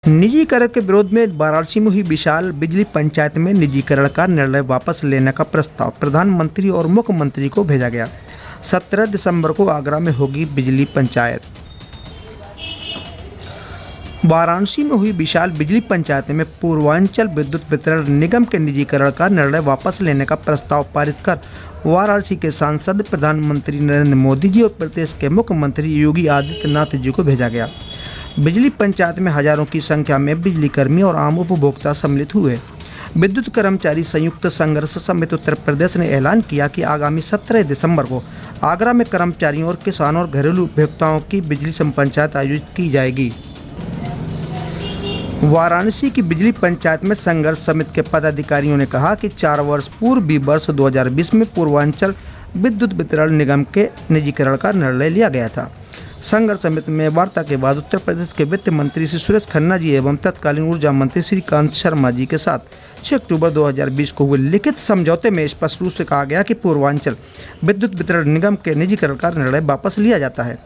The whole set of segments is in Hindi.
निजीकरण के विरोध में वाराणसी में हुई विशाल बिजली पंचायत में निजीकरण का निर्णय वापस लेने का प्रस्ताव प्रधानमंत्री और मुख्यमंत्री को भेजा गया। 17 दिसंबर को आगरा में होगी बिजली पंचायत। वाराणसी में हुई विशाल बिजली पंचायत में पूर्वांचल विद्युत वितरण निगम के निजीकरण का निर्णय वापस लेने का प्रस्ताव पारित कर वाराणसी के सांसद प्रधानमंत्री नरेंद्र मोदी जी और प्रदेश के मुख्यमंत्री योगी आदित्यनाथ जी को भेजा गया। बिजली पंचायत में हजारों की संख्या में बिजली कर्मी और आम उपभोक्ता सम्मिलित हुए। विद्युत कर्मचारी संयुक्त संघर्ष समिति उत्तर प्रदेश ने ऐलान किया कि आगामी 17 दिसंबर को आगरा में कर्मचारियों और किसानों और घरेलू उपभोक्ताओं की बिजली पंचायत आयोजित की जाएगी। वाराणसी की बिजली पंचायत में संघर्ष समिति के पदाधिकारियों ने कहा कि 4 वर्ष पूर्व भी वर्ष 2020 में पूर्वांचल विद्युत वितरण निगम के निजीकरण का निर्णय लिया गया था। संघर्ष समिति में वार्ता के बाद उत्तर प्रदेश के वित्त मंत्री श्री सुरेश खन्ना जी एवं तत्कालीन ऊर्जा मंत्री श्रीकांत शर्मा जी के साथ 6 अक्टूबर 2020 को हुए लिखित समझौते में स्पष्ट रूप से कहा गया कि पूर्वांचल विद्युत वितरण निगम के निजीकरण का निर्णय वापस लिया जाता है।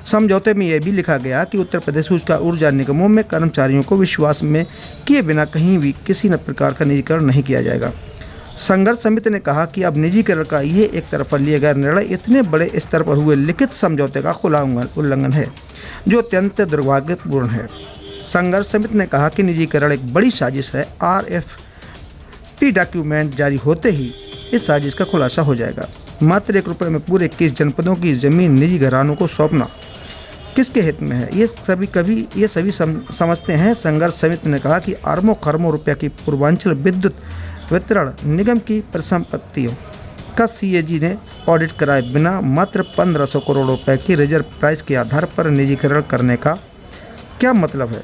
समझौते में यह भी लिखा गया कि उत्तर प्रदेश ऊर्जा निगमों में कर्मचारियों को विश्वास में किए बिना कहीं भी किसी न प्रकार का निजीकरण नहीं किया जाएगा। संघर्ष समिति ने कहा कि अब निजीकरण का ये एक तरफा लिया गया निर्णय इतने बड़े स्तर पर हुए लिखित समझौते का खुला उल्लंघन है, जो अत्यंत दुर्भाग्यपूर्ण है। संघर्ष समिति ने कहा कि निजीकरण एक बड़ी साजिश है। RFP डॉक्यूमेंट जारी होते ही इस साजिश का खुलासा हो जाएगा। मात्र 1 रुपये में पूरे 21 जनपदों की जमीन निजी घरानों को सौंपना किसके हित में है, ये सभी समझते हैं। संघर्ष समिति ने कहा कि अरबों खरबों रुपये की पूर्वांचल विद्युत वितरण निगम की परिसंपत्तियों का CAG ने ऑडिट कराए बिना मात्र 1500 करोड़ रुपए की रिजर्व प्राइस के आधार पर निजीकरण करने का क्या मतलब है।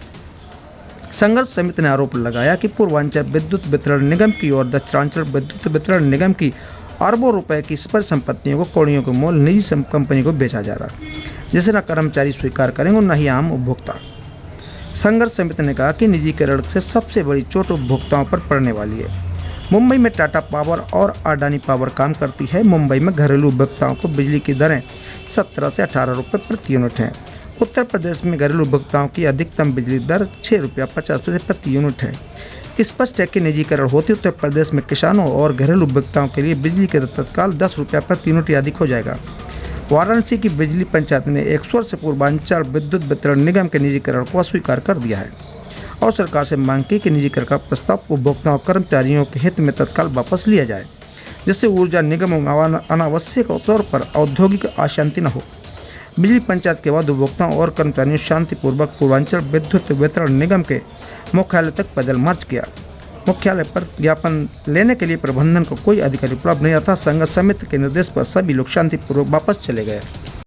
संघर्ष समिति ने आरोप लगाया कि पूर्वांचल विद्युत वितरण निगम की और दक्षिणांचल विद्युत वितरण निगम की अरबों रुपए की परिसंपत्तियों को कौड़ियों के मोल निजी कंपनी को बेचा जा रहा है, जिसे न कर्मचारी स्वीकार करेंगे और न ही आम उपभोक्ता। संघर्ष समिति ने कहा कि निजीकरण से सबसे बड़ी चोट उपभोक्ताओं पर पड़ने वाली है। मुंबई में टाटा पावर और अडानी पावर काम करती है। मुंबई में घरेलू उपभोक्ताओं को बिजली की दरें 17 से 18 रुपये प्रति यूनिट हैं। उत्तर प्रदेश में घरेलू उपभोक्ताओं की अधिकतम बिजली दर 6 रुपया 50 पैसे प्रति यूनिट है। स्पष्ट है कि निजीकरण होते उत्तर प्रदेश में किसानों और घरेलू उपभोक्ताओं के लिए बिजली के तत्काल 10 रुपया प्रति यूनिट अधिक हो जाएगा। वाराणसी की बिजली पंचायत ने एक स्वर से पूर्वांचल विद्युत वितरण निगम के निजीकरण को अस्वीकार कर दिया है और सरकार से मांग की कि निजीकरण का प्रस्ताव उपभोक्ताओं और कर्मचारियों के हित में तत्काल वापस लिया जाए, जिससे ऊर्जा निगमों में अनावश्यक तौर पर औद्योगिक अशांति न हो। बिजली पंचायत के बाद उपभोक्ताओं और कर्मचारियों शांतिपूर्वक पूर्वांचल विद्युत वितरण निगम के मुख्यालय तक पैदल मार्च किया। मुख्यालय पर ज्ञापन लेने के लिए प्रबंधन को कोई अधिकारी उपलब्ध नहीं था। संघर्ष समिति के निर्देश पर सभी लोग शांतिपूर्वक वापस चले गए।